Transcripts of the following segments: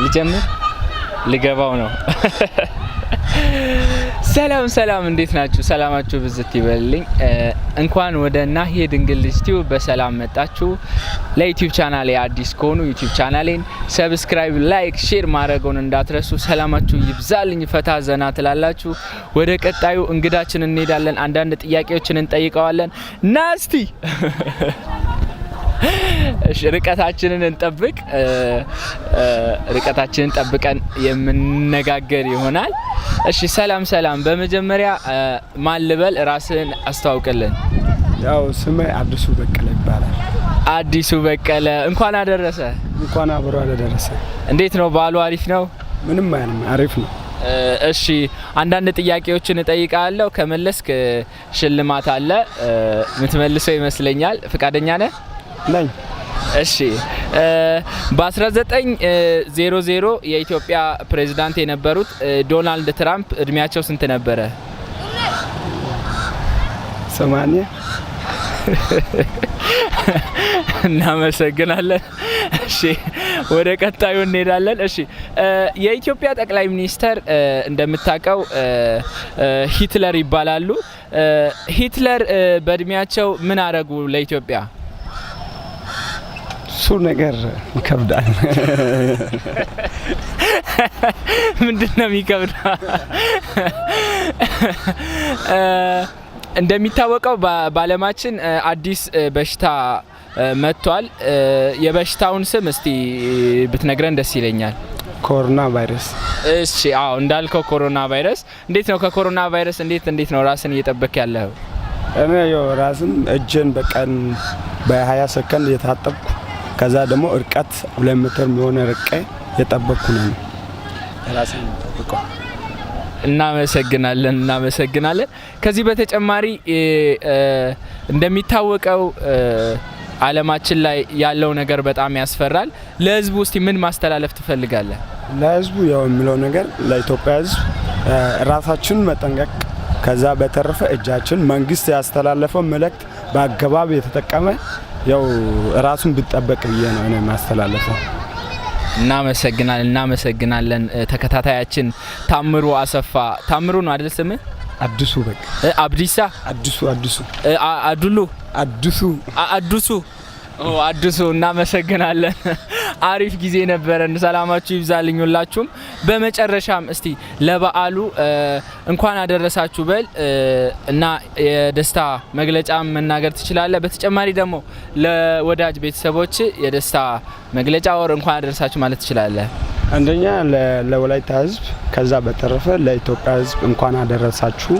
ልጀምር ልገባው ነው። ሰላም እንዴት ናችሁ? ሰላማችሁ ብዝት ይበልልኝ። እንኳን ወደ ናሂ ድንግል ልጅ ቲዩብ በሰላም መጣችሁ። ለዩቲዩብ ቻናሌ አዲስ ከሆኑ ዩቲዩብ ቻናሌን ሰብስክራይብ፣ ላይክ፣ ሼር ማድረጉን እንዳትረሱ። ሰላማችሁ ይብዛልኝ። ፈታ ዘና ትላላችሁ። ወደ ቀጣዩ እንግዳችን እንሄዳለን። አንዳንድ ጥያቄዎችን እንጠይቀዋለን። ናስቲ ርቀታችንን እንጠብቅ። ርቀታችንን ጠብቀን የምንነጋገር ይሆናል። እሺ ሰላም። በመጀመሪያ ማን ልበል? ራስን አስተዋውቅልን። ያው ስሜ አዲሱ በቀለ ይባላል። አዲሱ በቀለ እንኳን አደረሰ። እንኳን አብሮ አደረሰ። እንዴት ነው በዓሉ? አሪፍ ነው? ምንም አይልም፣ አሪፍ ነው። እሺ አንዳንድ ጥያቄዎችን እጠይቃለሁ። ከመለስክ ሽልማት አለ። የምትመልሰው ይመስለኛል። ፍቃደኛ ነህ? ነኝ። እሺ በ1900 የኢትዮጵያ ፕሬዝዳንት የነበሩት ዶናልድ ትራምፕ እድሜያቸው ስንት ነበረ? 80። እናመሰግናለን። እሺ ወደ ቀጣዩ እንሄዳለን። እሺ የኢትዮጵያ ጠቅላይ ሚኒስተር እንደምታውቀው ሂትለር ይባላሉ። ሂትለር በእድሜያቸው ምን አረጉ ለኢትዮጵያ? እሱ ነገር ይከብዳል። ምንድነው የሚከብዳ? እንደሚታወቀው በዓለማችን አዲስ በሽታ መጥቷል። የበሽታውን ስም እስቲ ብትነግረን ደስ ይለኛል። ኮሮና ቫይረስ። እሺ አዎ እንዳልከው ኮሮና ቫይረስ። እንዴት ነው ከኮሮና ቫይረስ እንዴት ነው ራስን እየጠበቅ ያለው? እኔ ያው ራስን እጄን በቀን በ20 ሰከንድ እየታጠብኩ ከዛ ደግሞ እርቀት 2 ሜትር የሚሆን ርቄ የጠበቅኩ ነው ራስን ጠብቀው። እናመሰግናለን። ከዚህ በተጨማሪ እንደሚታወቀው ዓለማችን ላይ ያለው ነገር በጣም ያስፈራል። ለህዝቡ እስቲ ምን ማስተላለፍ ትፈልጋለህ? ለህዝቡ ያው የሚለው ነገር ለኢትዮጵያ ህዝብ ራሳችንን መጠንቀቅ፣ ከዛ በተረፈ እጃችን መንግስት ያስተላለፈው መልእክት በአግባብ የተጠቀመ ያው ራሱን ቢጠበቅ ብዬ ነው እኔ ማስተላለፈው። እናመሰግናለን። ተከታታያችን ታምሩ አሰፋ። ታምሩ ነው አይደል ስምህ? አዲሱ በቃ አብዲሳ አዲሱ አዲሱ እናመሰግናለን። አሪፍ ጊዜ ነበረን። ሰላማችሁ ይብዛልኝ ሁላችሁም። በመጨረሻም እስቲ ለበዓሉ እንኳን አደረሳችሁ በል እና የደስታ መግለጫ መናገር ትችላለህ። በተጨማሪ ደግሞ ለወዳጅ ቤተሰቦች የደስታ መግለጫ ወር እንኳን አደረሳችሁ ማለት ትችላለህ። አንደኛ ለወላይታ ህዝብ፣ ከዛ በተረፈ ለኢትዮጵያ ህዝብ እንኳን አደረሳችሁ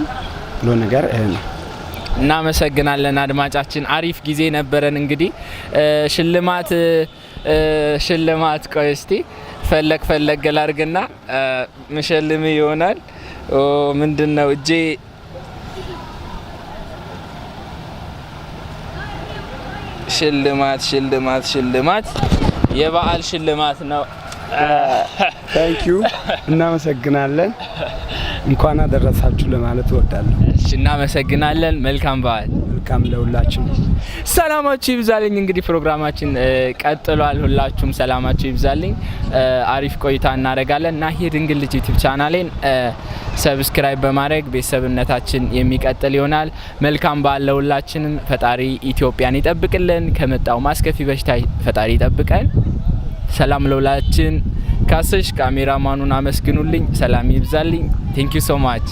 ብሎ ነገር ይሄ ነው። እናመሰግናለን አድማጫችን። አሪፍ ጊዜ ነበረን። እንግዲህ ሽልማት ቆይ እስቲ ፈለግ ላርግና ምሸልም ይሆናል። ምንድነው እጄ ሽልማት የበዓል ሽልማት ነው። ታንክ ዩ እናመሰግናለን። እንኳን አደረሳችሁ ለማለት እወዳለሁ። እሺ እናመሰግናለን። መልካም በዓል። መልካም ለሁላችን። ሰላማችሁ ይብዛልኝ። እንግዲህ ፕሮግራማችን ቀጥሏል። ሁላችሁም ሰላማችሁ ይብዛልኝ። አሪፍ ቆይታ እናደርጋለን። ናሂ ድንግል ልጅ ዩቲዩብ ቻናሌን ሰብስክራይብ በማድረግ ቤተሰብነታችን የሚቀጥል ይሆናል። መልካም በዓል ለሁላችንም። ፈጣሪ ኢትዮጵያን ይጠብቅልን። ከመጣው ማስከፊ በሽታ ፈጣሪ ይጠብቀን። ሰላም ለሁላችን። ካስሽ ካሜራማኑን አመስግኑልኝ። ሰላም ይብዛልኝ። ቴንክ ዩ ሶ ማች